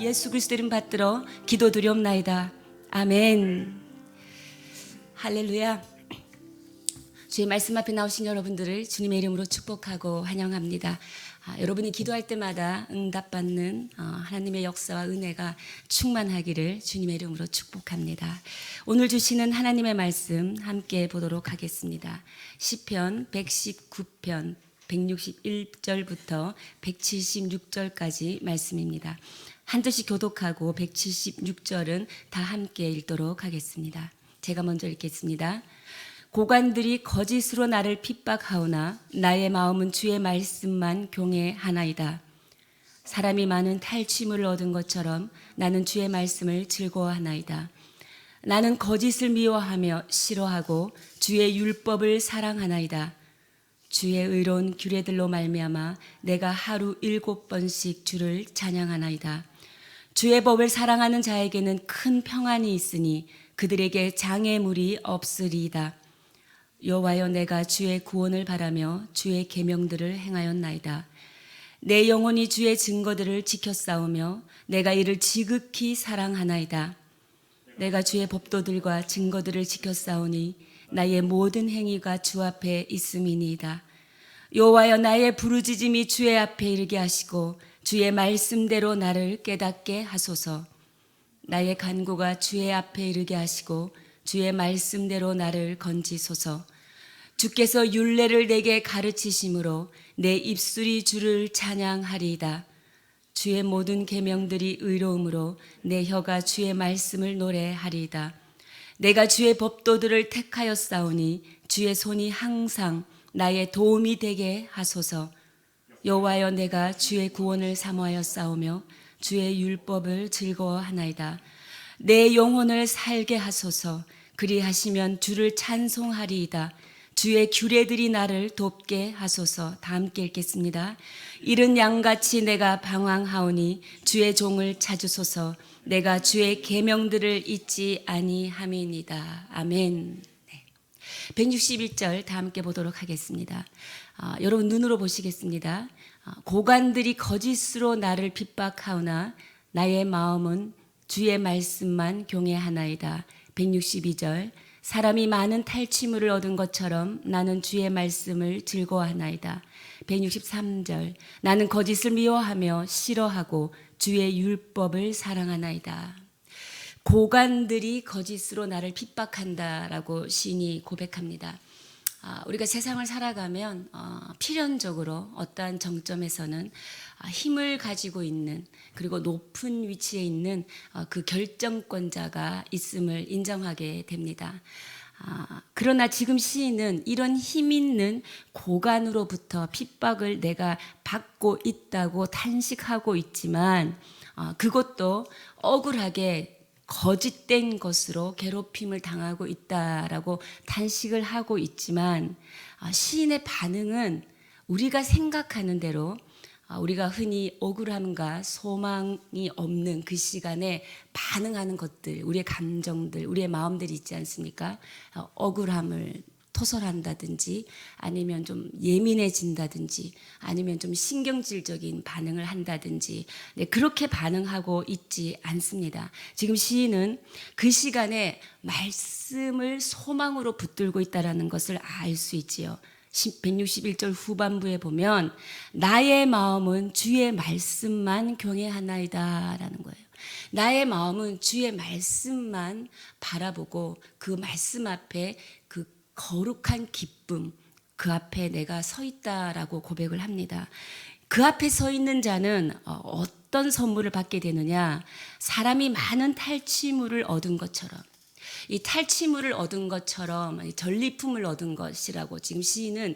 예수 그리스도 이름 받들어 기도드리옵나이다. 아멘. 할렐루야. 주의 말씀 앞에 나오신 여러분들을 주님의 이름으로 축복하고 환영합니다. 여러분이 기도할 때마다 응답받는 하나님의 역사와 은혜가 충만하기를 주님의 이름으로 축복합니다. 오늘 주시는 하나님의 말씀 함께 보도록 하겠습니다. 시편 119편 161절부터 176절까지 말씀입니다. 한 절씩 교독하고 176절은 다 함께 읽도록 하겠습니다. 제가 먼저 읽겠습니다. 고관들이 거짓으로 나를 핍박하오나 나의 마음은 주의 말씀만 경외하나이다. 사람이 많은 탈취물을 얻은 것처럼 나는 주의 말씀을 즐거워하나이다. 나는 거짓을 미워하며 싫어하고 주의 율법을 사랑하나이다. 주의 의로운 규례들로 말미암아 내가 하루 7번씩 주를 찬양하나이다. 주의 법을 사랑하는 자에게는 큰 평안이 있으니 그들에게 장애물이 없으리이다. 여호와여, 내가 주의 구원을 바라며 주의 계명들을 행하였나이다. 내 영혼이 주의 증거들을 지켰사오며 내가 이를 지극히 사랑하나이다. 내가 주의 법도들과 증거들을 지켰사오니 나의 모든 행위가 주 앞에 있음이니이다. 여호와여, 나의 부르짖음이 주의 앞에 이르게 하시고 주의 말씀대로 나를 깨닫게 하소서. 나의 간구가 주의 앞에 이르게 하시고 주의 말씀대로 나를 건지소서. 주께서 율례를 내게 가르치심으로 내 입술이 주를 찬양하리이다. 주의 모든 계명들이 의로움으로 내 혀가 주의 말씀을 노래하리이다. 내가 주의 법도들을 택하였사오니 주의 손이 항상 나의 도움이 되게 하소서. 여호와여, 내가 주의 구원을 사모하였사오며 주의 율법을 즐거워하나이다. 내 영혼을 살게 하소서. 그리하시면 주를 찬송하리이다. 주의 규례들이 나를 돕게 하소서. 다 함께 읽겠습니다. 이른 양같이 내가 방황하오니 주의 종을 찾으소서. 내가 주의 계명들을 잊지 아니함이니이다. 아멘. 161절 다 함께 보도록 하겠습니다. 여러분 눈으로 보시겠습니다. 고관들이 거짓으로 나를 핍박하오나 나의 마음은 주의 말씀만 경외하나이다. 162절 사람이 많은 탈취물을 얻은 것처럼 나는 주의 말씀을 즐거워하나이다. 163절 나는 거짓을 미워하며 싫어하고 주의 율법을 사랑하나이다. 고관들이 거짓으로 나를 핍박한다라고 시인이 고백합니다. 우리가 세상을 살아가면 필연적으로 어떠한 정점에서는 힘을 가지고 있는 그리고 높은 위치에 있는 그 결정권자가 있음을 인정하게 됩니다. 그러나 지금 시인은 이런 힘 있는 고관으로부터 핍박을 내가 받고 있다고 탄식하고 있지만 그것도 억울하게 거짓된 것으로 괴롭힘을 당하고 있다라고 탄식을 하고 있지만 시인의 반응은 우리가 생각하는 대로 우리가 흔히 억울함과 소망이 없는 그 시간에 반응하는 것들, 우리의 감정들, 우리의 마음들이 있지 않습니까? 억울함을 토설한다든지 아니면 좀 예민해진다든지 아니면 좀 신경질적인 반응을 한다든지 그렇게 반응하고 있지 않습니다. 지금 시인은 그 시간에 말씀을 소망으로 붙들고 있다는 것을 알 수 있지요. 161절 후반부에 보면 나의 마음은 주의 말씀만 경외하나이다 라는 거예요. 나의 마음은 주의 말씀만 바라보고 그 말씀 앞에 그 거룩한 기쁨, 그 앞에 내가 서 있다라고 고백을 합니다. 그 앞에 서 있는 자는 어떤 선물을 받게 되느냐? 사람이 많은 탈취물을 얻은 것처럼, 이 탈취물을 얻은 것처럼 전리품을 얻은 것이라고 지금 시인은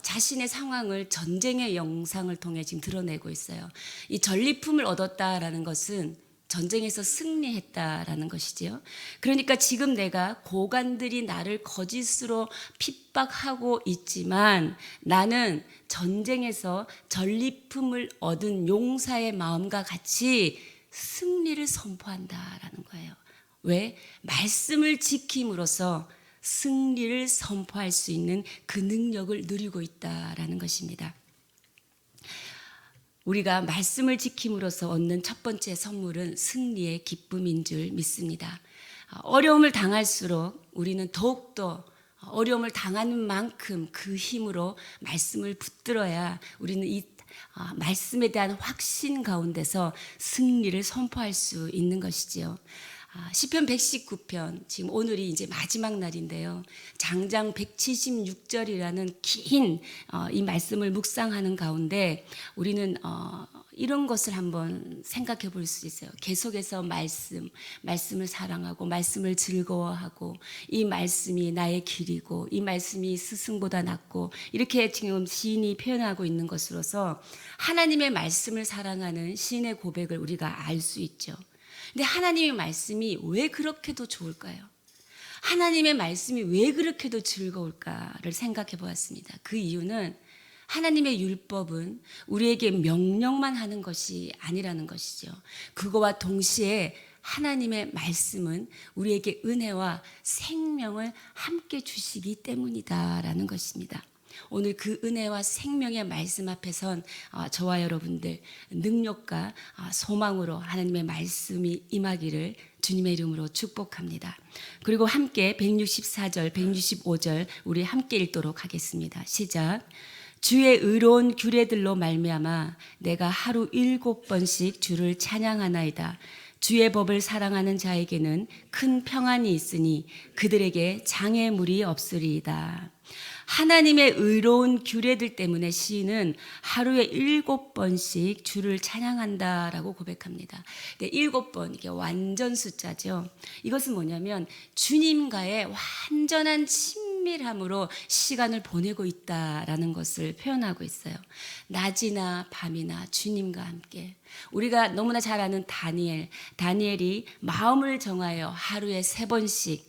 자신의 상황을 전쟁의 영상을 통해 지금 드러내고 있어요. 이 전리품을 얻었다라는 것은 전쟁에서 승리했다라는 것이지요. 그러니까 지금 내가 고관들이 나를 거짓으로 핍박하고 있지만 나는 전쟁에서 전리품을 얻은 용사의 마음과 같이 승리를 선포한다라는 거예요. 왜? 말씀을 지킴으로써 승리를 선포할 수 있는 그 능력을 누리고 있다라는 것입니다. 우리가 말씀을 지킴으로써 얻는 첫 번째 선물은 승리의 기쁨인 줄 믿습니다. 어려움을 당할수록 우리는 더욱더 어려움을 당하는 만큼 그 힘으로 말씀을 붙들어야 우리는 이 말씀에 대한 확신 가운데서 승리를 선포할 수 있는 것이지요. 시편 119편, 지금 오늘이 이제 마지막 날인데요. 장장 176절이라는 긴 이 말씀을 묵상하는 가운데 우리는 이런 것을 한번 생각해 볼 수 있어요. 계속해서 말씀을 사랑하고 말씀을 즐거워하고 이 말씀이 나의 길이고 이 말씀이 스승보다 낫고 이렇게 지금 시인이 표현하고 있는 것으로서 하나님의 말씀을 사랑하는 시인의 고백을 우리가 알 수 있죠. 근데 하나님의 말씀이 왜 그렇게도 좋을까요? 하나님의 말씀이 왜 그렇게도 즐거울까를 생각해 보았습니다. 그 이유는 하나님의 율법은 우리에게 명령만 하는 것이 아니라는 것이죠. 그거와 동시에 하나님의 말씀은 우리에게 은혜와 생명을 함께 주시기 때문이다라는 것입니다. 오늘 그 은혜와 생명의 말씀 앞에선 저와 여러분들 능력과 소망으로 하나님의 말씀이 임하기를 주님의 이름으로 축복합니다. 그리고 함께 164절, 165절 우리 함께 읽도록 하겠습니다. 시작. 주의 의로운 규례들로 말미암아 내가 하루 7번씩 주를 찬양하나이다. 주의 법을 사랑하는 자에게는 큰 평안이 있으니 그들에게 장애물이 없으리이다. 하나님의 의로운 규례들 때문에 시인은 하루에 7번씩 주를 찬양한다라고 고백합니다. 7번, 이게 완전 숫자죠. 이것은 뭐냐면 주님과의 완전한 친밀함으로 시간을 보내고 있다라는 것을 표현하고 있어요. 낮이나 밤이나 주님과 함께. 우리가 너무나 잘 아는 다니엘이 마음을 정하여 하루에 3번씩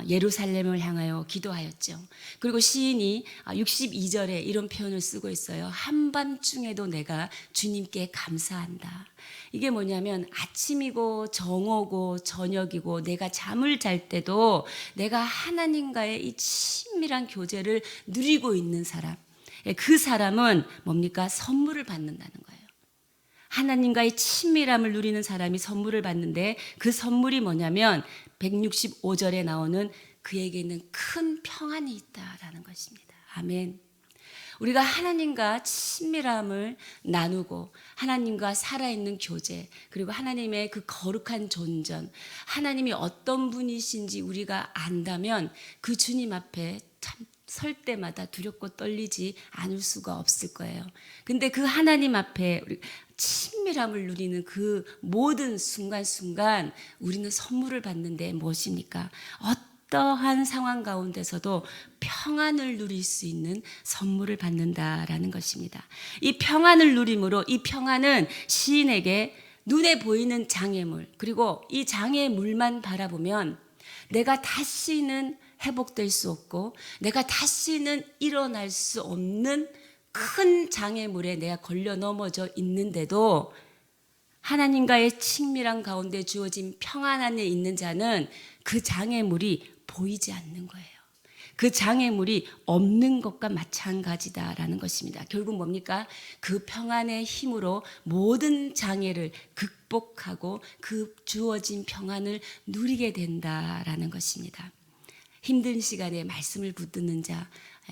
예루살렘을 향하여 기도하였죠. 그리고 시인이 62절에 이런 표현을 쓰고 있어요. 한밤중에도 내가 주님께 감사한다. 이게 뭐냐면 아침이고 정오고 저녁이고 내가 잠을 잘 때도 내가 하나님과의 이 친밀한 교제를 누리고 있는 사람, 그 사람은 뭡니까? 선물을 받는다는 거예요. 하나님과의 친밀함을 누리는 사람이 선물을 받는데 그 선물이 뭐냐면 165절에 나오는 그에게는 큰 평안이 있다라는 것입니다. 아멘. 우리가 하나님과 친밀함을 나누고 하나님과 살아있는 교제, 그리고 하나님의 그 거룩한 존전, 하나님이 어떤 분이신지 우리가 안다면 그 주님 앞에 참 설 때마다 두렵고 떨리지 않을 수가 없을 거예요. 근데 그 하나님 앞에 우리 친밀함을 누리는 그 모든 순간순간 우리는 선물을 받는데 무엇입니까? 어떠한 상황 가운데서도 평안을 누릴 수 있는 선물을 받는다라는 것입니다. 이 평안을 누림으로 이 평안은 시인에게 눈에 보이는 장애물, 그리고 이 장애물만 바라보면 내가 다시는 회복될 수 없고 내가 다시는 일어날 수 없는 큰 장애물에 내가 걸려 넘어져 있는데도 하나님과의 친밀한 가운데 주어진 평안 안에 있는 자는 그 장애물이 보이지 않는 거예요. 그 장애물이 없는 것과 마찬가지다라는 것입니다. 결국 뭡니까? 그 평안의 힘으로 모든 장애를 극복하고 그 주어진 평안을 누리게 된다라는 것입니다. 힘든 시간에 말씀을 붙드는 자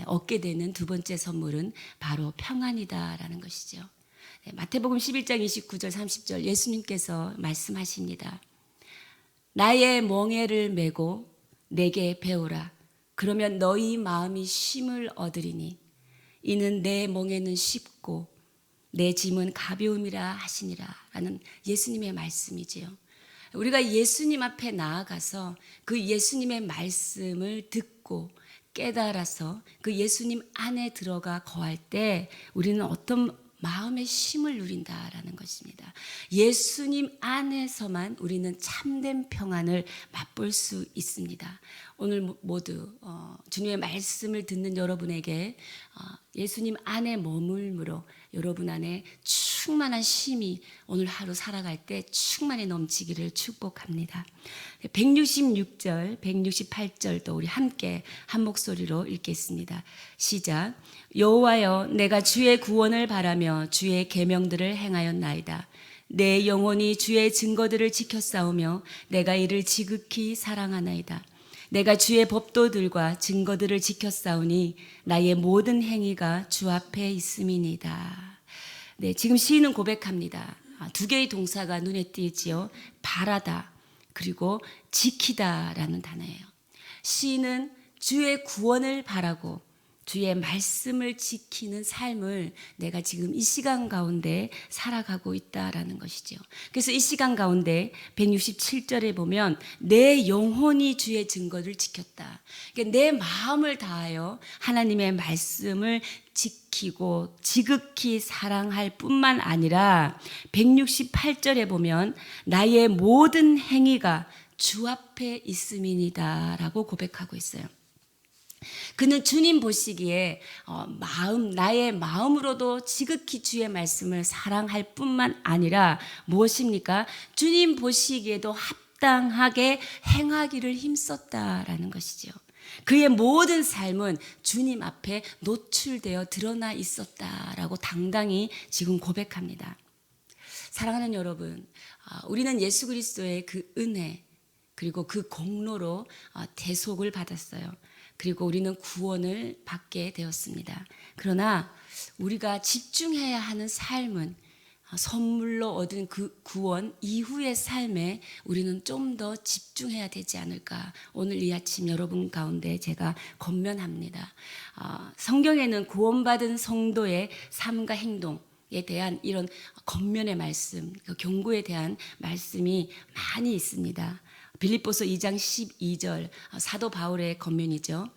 얻게 되는 두 번째 선물은 바로 평안이다라는 것이죠. 마태복음 11장 29절 30절 예수님께서 말씀하십니다. 나의 멍에를 메고 내게 배우라. 그러면 너희 마음이 쉼을 얻으리니 이는 내 멍에는 쉽고 내 짐은 가벼움이라 하시니라 라는 예수님의 말씀이지요. 우리가 예수님 앞에 나아가서 그 예수님의 말씀을 듣고 깨달아서 그 예수님 안에 들어가 거할 때 우리는 어떤 마음의 쉼을 누린다라는 것입니다. 예수님 안에서만 우리는 참된 평안을 맛볼 수 있습니다. 오늘 모두 주님의 말씀을 듣는 여러분에게 예수님 안에 머물므로 여러분 안에 충만한 쉼이 오늘 하루 살아갈 때 충만히 넘치기를 축복합니다. 166절, 168절도 우리 함께 한 목소리로 읽겠습니다. 시작. 여호와여, 내가 주의 구원을 바라며 주의 계명들을 행하였나이다. 내 영혼이 주의 증거들을 지켜 싸우며 내가 이를 지극히 사랑하나이다. 내가 주의 법도들과 증거들을 지켜 싸우니 나의 모든 행위가 주 앞에 있음이니이다. 네, 지금 시인은 고백합니다. 두 개의 동사가 눈에 띄지요. 바라다 그리고 지키다라는 단어예요. 시인은 주의 구원을 바라고 주의 말씀을 지키는 삶을 내가 지금 이 시간 가운데 살아가고 있다라는 것이죠. 그래서 이 시간 가운데 167절에 보면 내 영혼이 주의 증거를 지켰다. 그러니까 내 마음을 다하여 하나님의 말씀을 지키고 지극히 사랑할 뿐만 아니라 168절에 보면 나의 모든 행위가 주 앞에 있음이니다라고 고백하고 있어요. 그는 주님 보시기에 나의 마음으로도 지극히 주의 말씀을 사랑할 뿐만 아니라 무엇입니까? 주님 보시기에도 합당하게 행하기를 힘썼다라는 것이죠. 그의 모든 삶은 주님 앞에 노출되어 드러나 있었다라고 당당히 지금 고백합니다. 사랑하는 여러분, 우리는 예수 그리스도의 그 은혜 그리고 그 공로로 대속을 받았어요. 그리고 우리는 구원을 받게 되었습니다. 그러나 우리가 집중해야 하는 삶은 선물로 얻은 그 구원 이후의 삶에 우리는 좀 더 집중해야 되지 않을까. 오늘 이 아침 여러분 가운데 제가 권면합니다. 성경에는 구원받은 성도의 삶과 행동에 대한 이런 권면의 말씀, 경고에 대한 말씀이 많이 있습니다. 빌립보서 2장 12절 사도 바울의 권면이죠.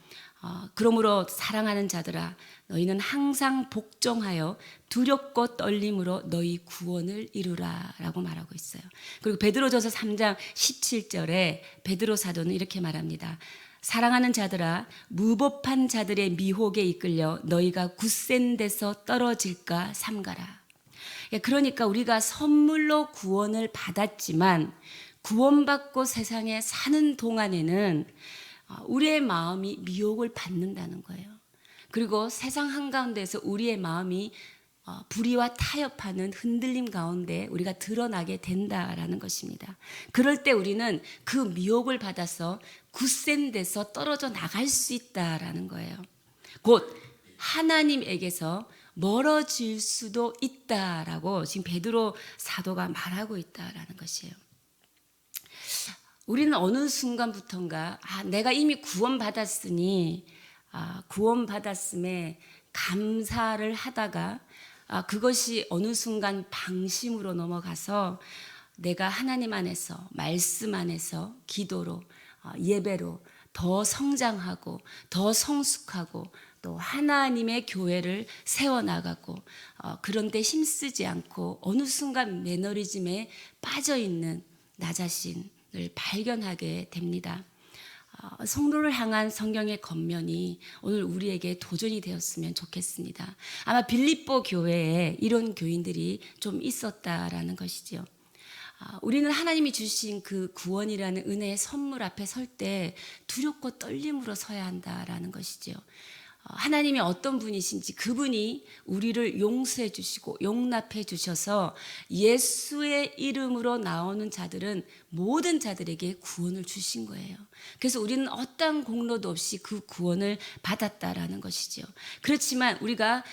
그러므로 사랑하는 자들아 너희는 항상 복종하여 두렵고 떨림으로 너희 구원을 이루라 라고 말하고 있어요. 그리고 베드로전서 3장 17절에 베드로 사도는 이렇게 말합니다. 사랑하는 자들아 무법한 자들의 미혹에 이끌려 너희가 굳센 데서 떨어질까 삼가라. 그러니까 우리가 선물로 구원을 받았지만 구원받고 세상에 사는 동안에는 우리의 마음이 미혹을 받는다는 거예요. 그리고 세상 한가운데서 우리의 마음이 불의와 타협하는 흔들림 가운데 우리가 드러나게 된다라는 것입니다. 그럴 때 우리는 그 미혹을 받아서 굳센 데서 떨어져 나갈 수 있다라는 거예요. 곧 하나님에게서 멀어질 수도 있다라고 지금 베드로 사도가 말하고 있다라는 것이에요. 우리는 어느 순간부터인가 내가 이미 구원받았으니 구원받았음에 감사를 하다가 그것이 어느 순간 방심으로 넘어가서 내가 하나님 안에서 말씀 안에서 기도로 예배로 더 성장하고 더 성숙하고 또 하나님의 교회를 세워나가고 그런데 힘쓰지 않고 어느 순간 매너리즘에 빠져있는 나 자신을 발견하게 됩니다. 성도를 향한 성경의 권면이 오늘 우리에게 도전이 되었으면 좋겠습니다. 아마 빌립보 교회에 이런 교인들이 좀 있었다라는 것이죠. 우리는 하나님이 주신 그 구원이라는 은혜의 선물 앞에 설 때 두렵고 떨림으로 서야 한다라는 것이죠. 하나님이 어떤 분이신지 그분이 우리를 용서해 주시고 용납해 주셔서 예수의 이름으로 나오는 자들은 모든 자들에게 구원을 주신 거예요. 그래서 우리는 어떠한 공로도 없이 그 구원을 받았다라는 것이죠. 그렇지만 우리가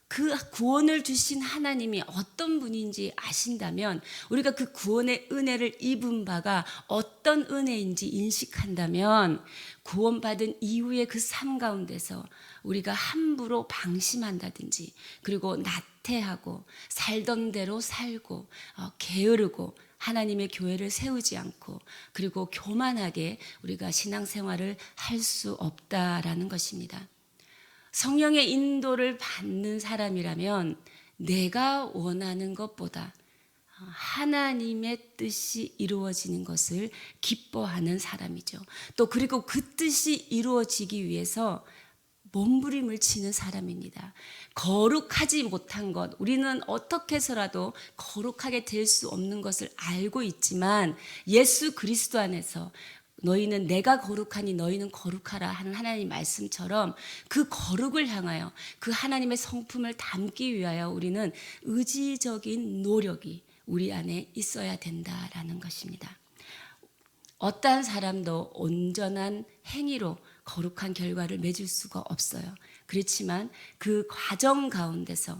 그 구원을 주신 하나님이 어떤 분인지 아신다면 우리가 그 구원의 은혜를 입은 바가 어떤 은혜인지 인식한다면 구원받은 이후의 그 삶 가운데서 우리가 함부로 방심한다든지 그리고 나태하고 살던 대로 살고 게으르고 하나님의 교회를 세우지 않고 그리고 교만하게 우리가 신앙생활을 할 수 없다라는 것입니다. 성령의 인도를 받는 사람이라면 내가 원하는 것보다 하나님의 뜻이 이루어지는 것을 기뻐하는 사람이죠. 또 그리고 그 뜻이 이루어지기 위해서 몸부림을 치는 사람입니다. 거룩하지 못한 것, 우리는 어떻게 해서라도 거룩하게 될 수 없는 것을 알고 있지만 예수 그리스도 안에서 너희는 내가 거룩하니 너희는 거룩하라 하는 하나님 말씀처럼 그 거룩을 향하여 그 하나님의 성품을 담기 위하여 우리는 의지적인 노력이 우리 안에 있어야 된다라는 것입니다. 어떠한 사람도 온전한 행위로 거룩한 결과를 맺을 수가 없어요. 그렇지만 그 과정 가운데서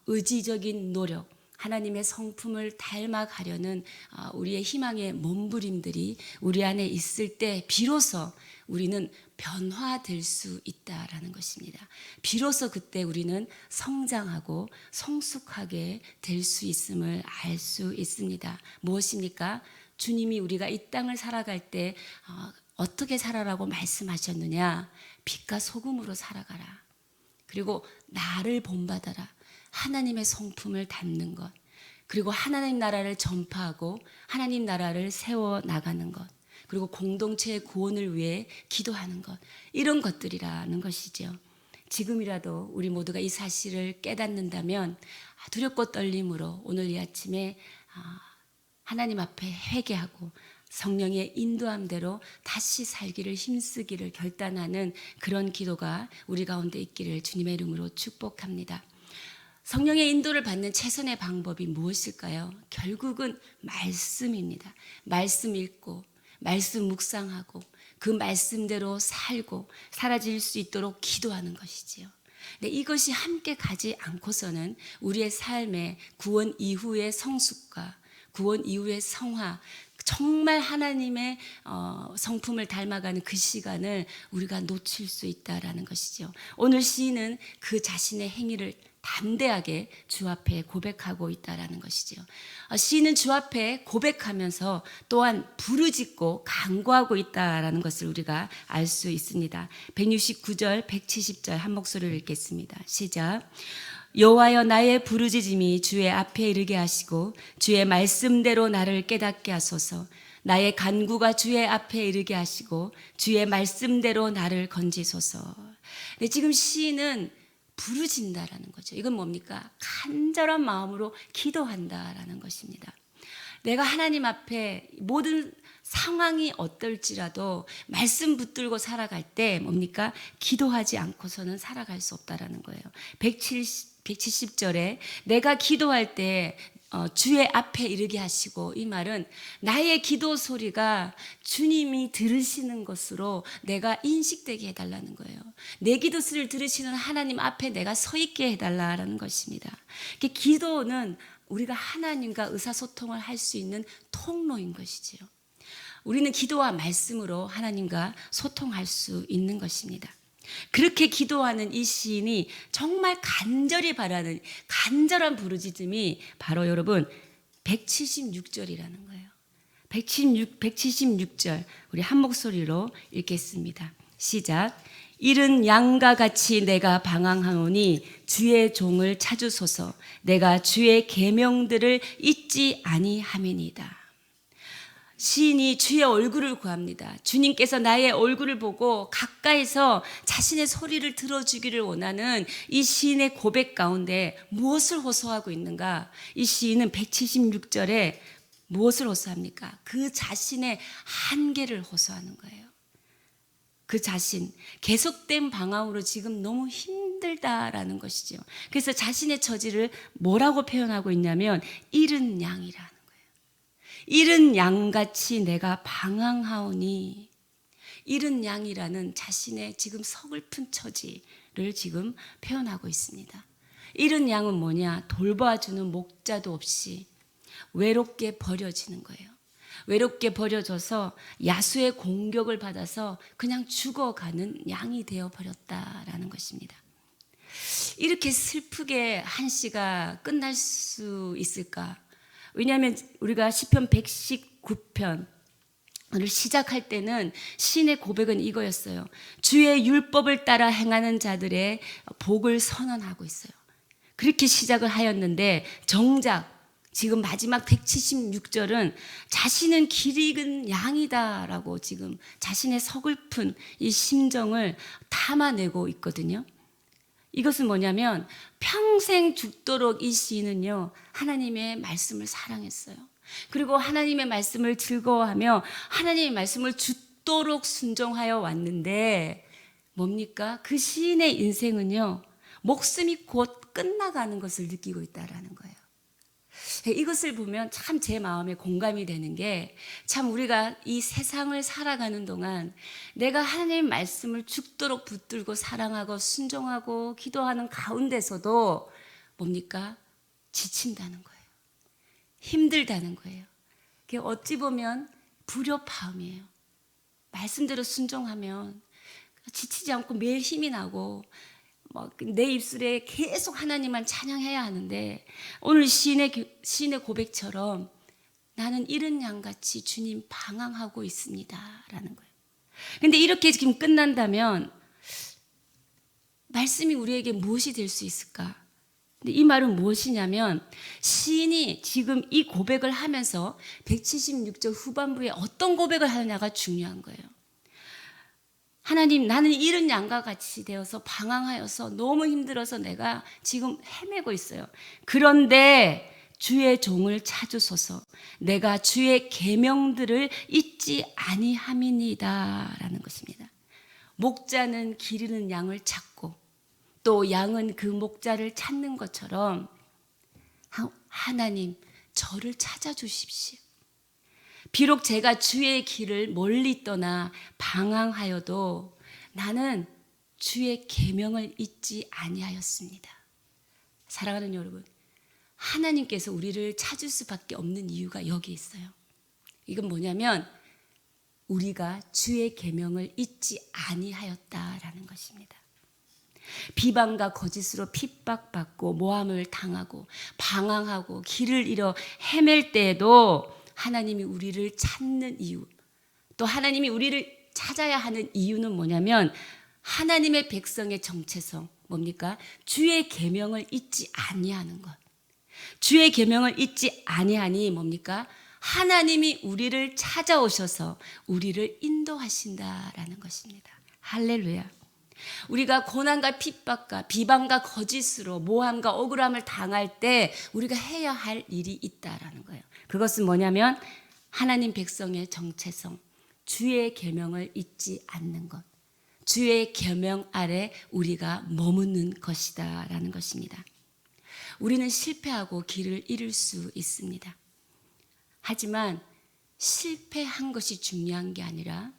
의지적인 노력, 하나님의 성품을 닮아가려는 우리의 희망의 몸부림들이 우리 안에 있을 때 비로소 우리는 변화될 수 있다라는 것입니다. 비로소 그때 우리는 성장하고 성숙하게 될 수 있음을 알 수 있습니다. 무엇입니까? 주님이 우리가 이 땅을 살아갈 때 어떻게 살아라고 말씀하셨느냐? 빛과 소금으로 살아가라. 그리고 나를 본받아라. 하나님의 성품을 담는 것. 그리고 하나님 나라를 전파하고 하나님 나라를 세워나가는 것. 그리고 공동체의 구원을 위해 기도하는 것. 이런 것들이라는 것이죠. 지금이라도 우리 모두가 이 사실을 깨닫는다면 두렵고 떨림으로 오늘 이 아침에 하나님 앞에 회개하고 성령의 인도함대로 다시 살기를 힘쓰기를 결단하는 그런 기도가 우리 가운데 있기를 주님의 이름으로 축복합니다. 성령의 인도를 받는 최선의 방법이 무엇일까요? 결국은 말씀입니다. 말씀 읽고 말씀 묵상하고 그 말씀대로 살고 사라질 수 있도록 기도하는 것이지요. 근데 이것이 함께 가지 않고서는 우리의 삶의 구원 이후의 성숙과 구원 이후의 성화, 정말 하나님의 성품을 닮아가는 그 시간을 우리가 놓칠 수 있다라는 것이죠. 오늘 시인은 그 자신의 행위를 담대하게 주 앞에 고백하고 있다라는 것이죠. 시인은 주 앞에 고백하면서 또한 부르짖고 간구하고 있다라는 것을 우리가 알 수 있습니다. 169절, 170절 한 목소리를 읽겠습니다. 시작. 여호와여 나의 부르짖음이 주의 앞에 이르게 하시고 주의 말씀대로 나를 깨닫게 하소서. 나의 간구가 주의 앞에 이르게 하시고 주의 말씀대로 나를 건지소서. 근데 지금 시인은 부르짖는다라는 거죠. 이건 뭡니까? 간절한 마음으로 기도한다라는 것입니다. 내가 하나님 앞에 모든 상황이 어떨지라도 말씀 붙들고 살아갈 때 뭡니까? 기도하지 않고서는 살아갈 수 없다라는 거예요. 170절에 내가 기도할 때 주의 앞에 이르게 하시고, 이 말은 나의 기도 소리가 주님이 들으시는 것으로 내가 인식되게 해달라는 거예요. 내 기도 소리를 들으시는 하나님 앞에 내가 서 있게 해달라는 것입니다. 기도는 우리가 하나님과 의사소통을 할 수 있는 통로인 것이지요. 우리는 기도와 말씀으로 하나님과 소통할 수 있는 것입니다. 그렇게 기도하는 이 시인이 정말 간절히 바라는 간절한 부르짖음이 바로 여러분 176절이라는 거예요. 176절 우리 한 목소리로 읽겠습니다. 시작. 이른 양과 같이 내가 방황하오니 주의 종을 찾으소서. 내가 주의 계명들을 잊지 아니함이니이다. 시인이 주의 얼굴을 구합니다. 주님께서 나의 얼굴을 보고 가까이서 자신의 소리를 들어주기를 원하는 이 시인의 고백 가운데 무엇을 호소하고 있는가? 이 시인은 176절에 무엇을 호소합니까? 그 자신의 한계를 호소하는 거예요. 그 자신, 계속된 방황으로 지금 너무 힘들다라는 것이죠. 그래서 자신의 처지를 뭐라고 표현하고 있냐면 이른 양이라. 이른 양같이 내가 방황하오니, 이른 양이라는 자신의 지금 서글픈 처지를 지금 표현하고 있습니다. 이른 양은 뭐냐? 돌봐주는 목자도 없이 외롭게 버려지는 거예요. 외롭게 버려져서 야수의 공격을 받아서 그냥 죽어가는 양이 되어버렸다라는 것입니다. 이렇게 슬프게 한 시가 끝날 수 있을까? 왜냐하면 우리가 시편 119편을 시작할 때는 시인의 고백은 이거였어요. 주의 율법을 따라 행하는 자들의 복을 선언하고 있어요. 그렇게 시작을 하였는데 정작 지금 마지막 176절은 자신은 길 잃은 양이다라고 지금 자신의 서글픈 이 심정을 담아내고 있거든요. 이것은 뭐냐면 평생 죽도록 이 시인은요, 하나님의 말씀을 사랑했어요. 그리고 하나님의 말씀을 즐거워하며 하나님의 말씀을 죽도록 순종하여 왔는데 뭡니까? 그 시인의 인생은요, 목숨이 곧 끝나가는 것을 느끼고 있다라는 거예요. 이것을 보면 참 제 마음에 공감이 되는 게, 참 우리가 이 세상을 살아가는 동안 내가 하나님의 말씀을 죽도록 붙들고 사랑하고 순종하고 기도하는 가운데서도 뭡니까? 지친다는 거예요. 힘들다는 거예요. 그게 어찌 보면 불협화음이에요. 말씀대로 순종하면 지치지 않고 매일 힘이 나고 내 입술에 계속 하나님만 찬양해야 하는데, 오늘 시인의 고백처럼 나는 이른 양같이 주님 방황하고 있습니다 라는 거예요. 근데 이렇게 지금 끝난다면 말씀이 우리에게 무엇이 될 수 있을까? 근데 이 말은 무엇이냐면, 시인이 지금 이 고백을 하면서 176절 후반부에 어떤 고백을 하느냐가 중요한 거예요. 하나님, 나는 이른 양과 같이 되어서 방황하여서 너무 힘들어서 내가 지금 헤매고 있어요. 그런데 주의 종을 찾으소서. 내가 주의 계명들을 잊지 아니함이니이다 라는 것입니다. 목자는 길 잃은 양을 찾고 또 양은 그 목자를 찾는 것처럼 하나님, 저를 찾아주십시오. 비록 제가 주의 길을 멀리 떠나 방황하여도 나는 주의 계명을 잊지 아니하였습니다. 사랑하는 여러분, 하나님께서 우리를 찾을 수밖에 없는 이유가 여기 있어요. 이건 뭐냐면 우리가 주의 계명을 잊지 아니하였다라는 것입니다. 비방과 거짓으로 핍박받고 모함을 당하고 방황하고 길을 잃어 헤맬 때에도 하나님이 우리를 찾는 이유, 또 하나님이 우리를 찾아야 하는 이유는 뭐냐면 하나님의 백성의 정체성, 뭡니까? 주의 계명을 잊지 아니하는 것. 주의 계명을 잊지 아니하니 뭡니까? 하나님이 우리를 찾아오셔서 우리를 인도하신다라는 것입니다. 할렐루야. 우리가 고난과 핍박과 비방과 거짓으로 모함과 억울함을 당할 때 우리가 해야 할 일이 있다라는 거예요. 그것은 뭐냐면 하나님 백성의 정체성, 주의 계명을 잊지 않는 것, 주의 계명 아래 우리가 머무는 것이다라는 것입니다. 우리는 실패하고 길을 잃을 수 있습니다. 하지만 실패한 것이 중요한 게 아니라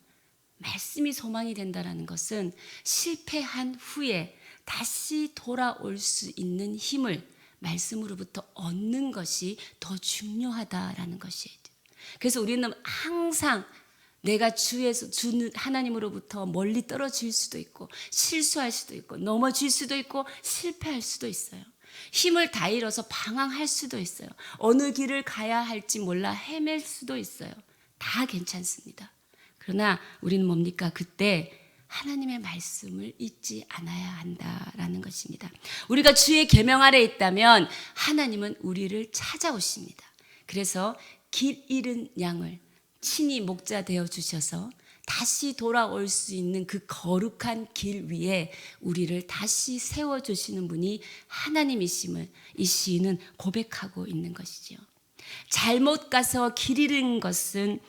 말씀이 소망이 된다는 것은 실패한 후에 다시 돌아올 수 있는 힘을 말씀으로부터 얻는 것이 더 중요하다라는 것이에요. 그래서 우리는 항상 내가 주에서 주 하나님으로부터 멀리 떨어질 수도 있고 실수할 수도 있고 넘어질 수도 있고 실패할 수도 있어요. 힘을 다 잃어서 방황할 수도 있어요. 어느 길을 가야 할지 몰라 헤맬 수도 있어요. 다 괜찮습니다. 그러나 우리는 뭡니까? 그때 하나님의 말씀을 잊지 않아야 한다라는 것입니다. 우리가 주의 계명 아래 있다면 하나님은 우리를 찾아오십니다. 그래서 길 잃은 양을 친히 목자 되어 주셔서 다시 돌아올 수 있는 그 거룩한 길 위에 우리를 다시 세워주시는 분이 하나님이심을 이 시인은 고백하고 있는 것이죠. 잘못 가서 길 잃은 것은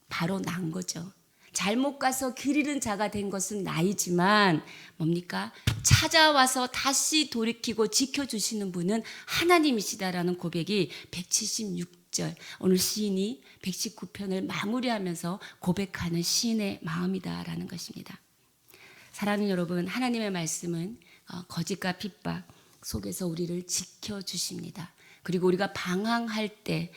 바로 난 거죠. 잘못 가서 길 잃은 자가 된 것은 나이지만 뭡니까? 찾아와서 다시 돌이키고 지켜주시는 분은 하나님이시다라는 고백이 176절, 오늘 시인이 119편을 마무리하면서 고백하는 시인의 마음이다라는 것입니다. 사랑하는 여러분, 하나님의 말씀은 거짓과 핍박 속에서 우리를 지켜주십니다. 그리고 우리가 방황할 때,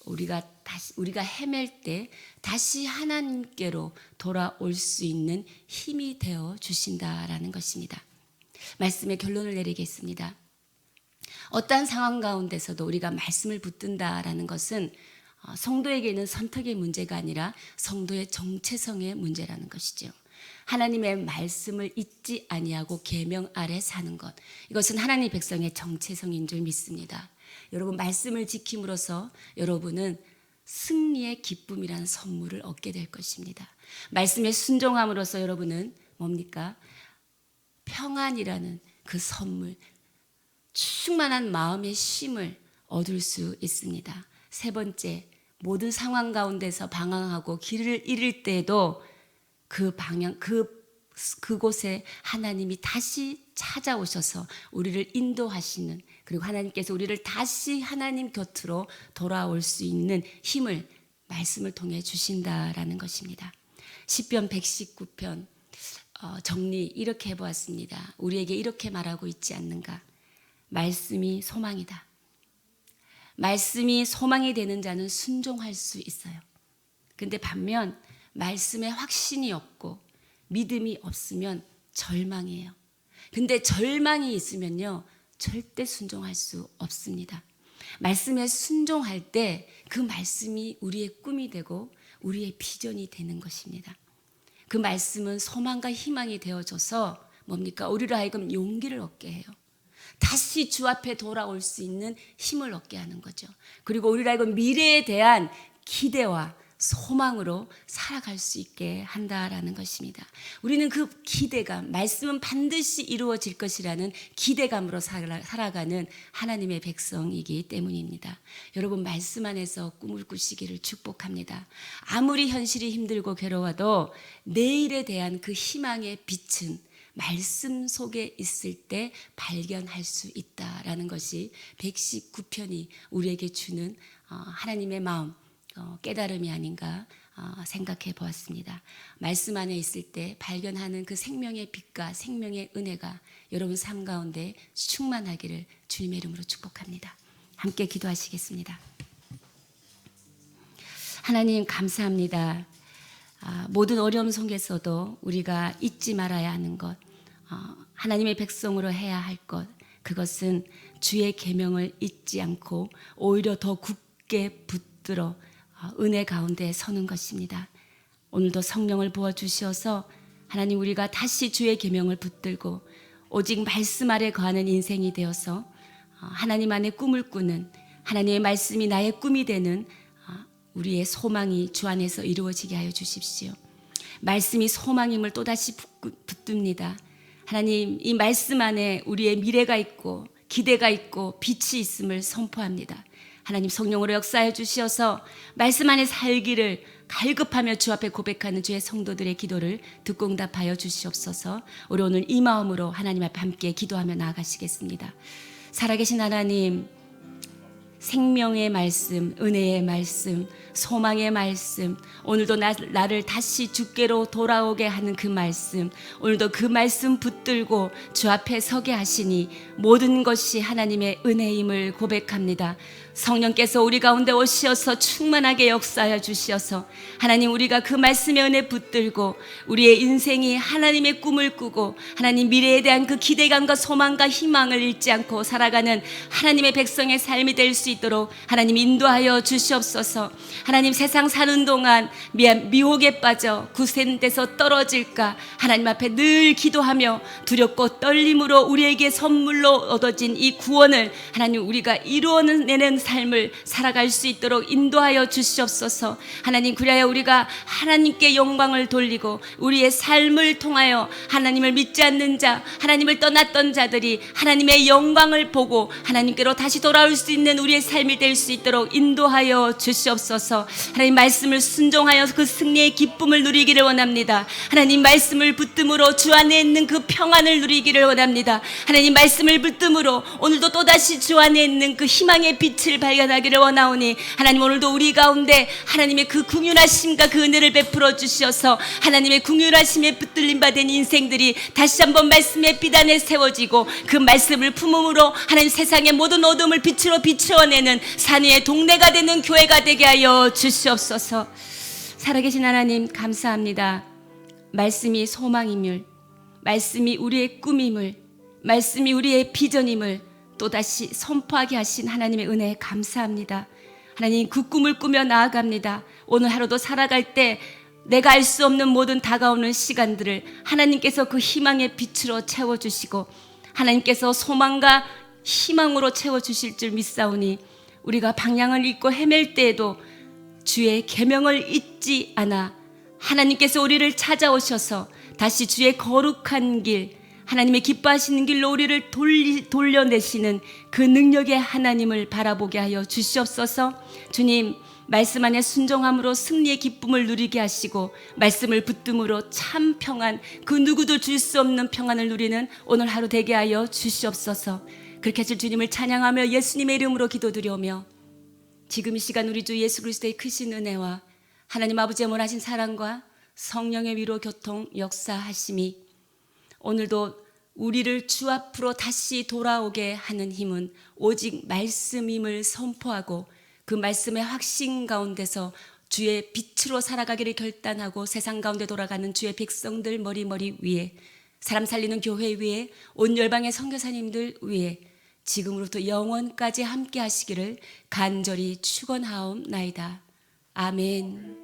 우리가 헤맬 때 다시 하나님께로 돌아올 수 있는 힘이 되어 주신다라는 것입니다. 말씀의 결론을 내리겠습니다. 어떠한 상황 가운데서도 우리가 말씀을 붙든다라는 것은 성도에게는 선택의 문제가 아니라 성도의 정체성의 문제라는 것이죠. 하나님의 말씀을 잊지 아니하고 계명 아래 사는 것, 이것은 하나님 백성의 정체성인 줄 믿습니다. 여러분 말씀을 지킴으로써 여러분은 승리의 기쁨이라는 선물을 얻게 될 것입니다. 말씀에 순종함으로써 여러분은 뭡니까? 평안이라는 그 선물, 충만한 마음의 쉼을 얻을 수 있습니다. 세 번째, 모든 상황 가운데서 방황하고 길을 잃을 때에도 그곳에 하나님이 다시 찾아오셔서 우리를 인도하시는, 그리고 하나님께서 우리를 다시 하나님 곁으로 돌아올 수 있는 힘을 말씀을 통해 주신다라는 것입니다. 시편 119편 정리 이렇게 해보았습니다. 우리에게 이렇게 말하고 있지 않는가? 말씀이 소망이다. 말씀이 소망이 되는 자는 순종할 수 있어요. 근데 반면 말씀에 확신이 없고 믿음이 없으면 절망이에요. 근데 절망이 있으면요, 절대 순종할 수 없습니다. 말씀에 순종할 때 그 말씀이 우리의 꿈이 되고 우리의 비전이 되는 것입니다. 그 말씀은 소망과 희망이 되어줘서 뭡니까? 우리로 하여금 용기를 얻게 해요. 다시 주 앞에 돌아올 수 있는 힘을 얻게 하는 거죠. 그리고 우리로 하여금 미래에 대한 기대와 소망으로 살아갈 수 있게 한다라는 것입니다. 우리는 그 기대감, 말씀은 반드시 이루어질 것이라는 기대감으로 살아가는 하나님의 백성이기 때문입니다. 여러분 말씀 안에서 꿈을 꾸시기를 축복합니다. 아무리 현실이 힘들고 괴로워도 내일에 대한 그 희망의 빛은 말씀 속에 있을 때 발견할 수 있다라는 것이 119편이 우리에게 주는 하나님의 마음, 깨달음이 아닌가 생각해 보았습니다. 말씀 안에 있을 때 발견하는 그 생명의 빛과 생명의 은혜가 여러분 삶 가운데 충만하기를 주님의 이름으로 축복합니다. 함께 기도하시겠습니다. 하나님 감사합니다. 모든 어려움 속에서도 우리가 잊지 말아야 하는 것, 하나님의 백성으로 해야 할 것, 그것은 주의 계명을 잊지 않고 오히려 더 굳게 붙들어 은혜 가운데 서는 것입니다. 오늘도 성령을 부어주셔서 하나님 우리가 다시 주의 계명을 붙들고 오직 말씀 아래 거하는 인생이 되어서 하나님 안에 꿈을 꾸는, 하나님의 말씀이 나의 꿈이 되는 우리의 소망이 주 안에서 이루어지게 하여 주십시오. 말씀이 소망임을 또다시 붙듭니다. 하나님 이 말씀 안에 우리의 미래가 있고 기대가 있고 빛이 있음을 선포합니다. 하나님 성령으로 역사해 주시어서 말씀 안에 살기를 갈급하며 주 앞에 고백하는 주의 성도들의 기도를 듣고 응답하여 주시옵소서. 우리 오늘 이 마음으로 하나님 앞에 함께 기도하며 나아가시겠습니다. 살아계신 하나님, 생명의 말씀, 은혜의 말씀, 소망의 말씀, 오늘도 나를 다시 주께로 돌아오게 하는 그 말씀, 오늘도 그 말씀 붙들고 주 앞에 서게 하시니 모든 것이 하나님의 은혜임을 고백합니다. 성령께서 우리 가운데 오시어서 충만하게 역사하여 주시어서 하나님 우리가 그 말씀의 은혜 붙들고 우리의 인생이 하나님의 꿈을 꾸고 하나님 미래에 대한 그 기대감과 소망과 희망을 잃지 않고 살아가는 하나님의 백성의 삶이 될 수 있도록 하나님 인도하여 주시옵소서. 하나님 세상 사는 동안 미혹에 빠져 구센돼서 떨어질까 하나님 앞에 늘 기도하며 두렵고 떨림으로 우리에게 선물로 얻어진 이 구원을 하나님 우리가 이루어내는 삶을 살아갈 수 있도록 인도하여 주시옵소서. 하나님 그래야 우리가 하나님께 영광을 돌리고 우리의 삶을 통하여 하나님을 믿지 않는 자, 하나님을 떠났던 자들이 하나님의 영광을 보고 하나님께로 다시 돌아올 수 있는 우리의 삶이 될 수 있도록 인도하여 주시옵소서. 하나님 말씀을 순종하여 그 승리의 기쁨을 누리기를 원합니다. 하나님 말씀을 붙듦으로 주 안에 있는 그 평안을 누리기를 원합니다. 하나님 말씀을 붙듦으로 오늘도 또다시 주 안에 있는 그 희망의 빛을 발견하기를 원하오니 하나님 오늘도 우리 가운데 하나님의 그 긍휼하심과 그 은혜를 베풀어 주시어서 하나님의 긍휼하심에 붙들림 받은 인생들이 다시 한번 말씀의 빛 안에 세워지고 그 말씀을 품음으로 하나님 세상의 모든 어둠을 빛으로 비추어내는 산 위의 동네가 되는 교회가 되게 하여 주시옵소서. 살아계신 하나님 감사합니다. 말씀이 소망임을, 말씀이 우리의 꿈임을, 말씀이 우리의 비전임을 또다시 선포하게 하신 하나님의 은혜에 감사합니다. 하나님 그 꿈을 꾸며 나아갑니다. 오늘 하루도 살아갈 때 내가 알 수 없는 모든 다가오는 시간들을 하나님께서 그 희망의 빛으로 채워주시고 하나님께서 소망과 희망으로 채워주실 줄 믿사오니 우리가 방향을 잃고 헤맬 때에도 주의 계명을 잊지 않아 하나님께서 우리를 찾아오셔서 다시 주의 거룩한 길, 하나님의 기뻐하시는 길로 우리를 돌려내시는 그 능력의 하나님을 바라보게 하여 주시옵소서. 주님, 말씀 안에 순종함으로 승리의 기쁨을 누리게 하시고 말씀을 붙듦으로 참 평안, 그 누구도 줄 수 없는 평안을 누리는 오늘 하루 되게 하여 주시옵소서. 그렇게 하실 주님을 찬양하며 예수님의 이름으로 기도드리오며 지금 이 시간 우리 주 예수 그리스도의 크신 은혜와 하나님 아버지의 원하신 사랑과 성령의 위로 교통 역사하심이 오늘도 우리를 주 앞으로 다시 돌아오게 하는 힘은 오직 말씀임을 선포하고 그 말씀의 확신 가운데서 주의 빛으로 살아가기를 결단하고 세상 가운데 돌아가는 주의 백성들 머리 위에, 사람 살리는 교회 위에, 온 열방의 선교사님들 위에 지금으로부터 영원까지 함께 하시기를 간절히 축원하옵나이다. 아멘.